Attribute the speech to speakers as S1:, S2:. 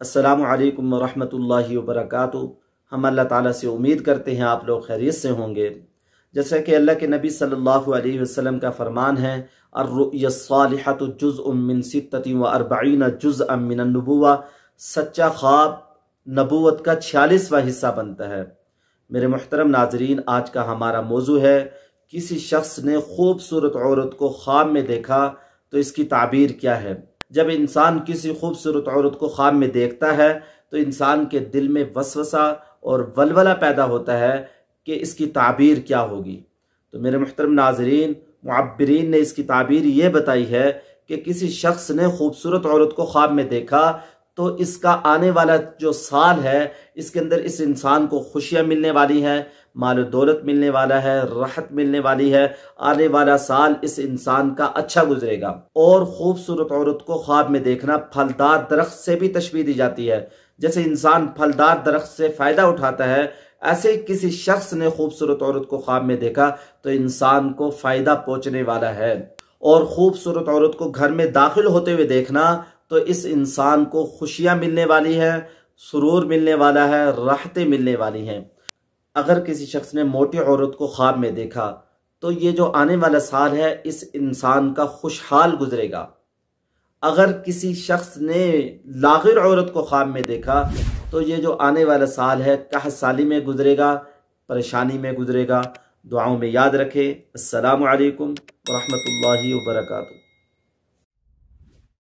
S1: अस्सलामु अलैकुम वरहमतुल्लाहि वबरकातुहू। हम अल्लाह ताला से उम्मीद करते हैं आप लोग खैरियत से होंगे। जैसा कि अल्लाह के नबी सल्लल्लाहु अलैहि वसल्लम का फरमान है, अर्रुया सालिहतु जुज़उम मिन सित्ततिन व अर्बईन जुज़अम मिनन नबुव्वा। सच्चा ख्वाब नबूवत का 46वां हिस्सा बनता है। मेरे मुहतरम नाजरीन, आज का हमारा मौजू है, किसी शख्स ने खूबसूरत औरत को ख्वाब में देखा तो इसकी ताबीर क्या है। जब इंसान किसी खूबसूरत औरत को ख्वाब में देखता है तो इंसान के दिल में वसवसा और वलवला पैदा होता है कि इसकी ताबीर क्या होगी। तो मेरे मुहतरम नाजरीन, मुअब्बिरीन ने इसकी ताबीर ये बताई है कि किसी शख्स ने खूबसूरत औरत को ख्वाब में देखा तो इसका आने वाला जो साल है इसके अंदर इस इंसान को खुशियां मिलने वाली हैं, माल दौलत मिलने वाला है, राहत मिलने वाली है। आने वाला साल इस इंसान का अच्छा गुजरेगा। और खूबसूरत औरत को ख्वाब में देखना फलदार दरख्त से भी तशबीह दी जाती है। जैसे इंसान फलदार दरख्त से फायदा उठाता है, ऐसे किसी शख्स ने खूबसूरत औरत को ख्वाब में देखा तो इंसान को फायदा पहुंचने वाला है। और खूबसूरत औरत को घर में दाखिल होते हुए देखना तो इस इंसान को खुशियां मिलने वाली है, सुरूर मिलने वाला है, राहतें मिलने वाली हैं। अगर किसी शख्स ने मोटी औरत को ख्वाब में देखा तो ये जो आने वाला साल है इस इंसान का खुशहाल गुजरेगा। अगर किसी शख्स ने लागिर औरत को ख्वाब में देखा तो ये जो आने वाला साल है कहसाली में गुजरेगा, परेशानी में गुजरेगा। दुआओं में याद रखें। अस्सलामु अलैकुम वरहमतुल्लाहि वबरकातुहू।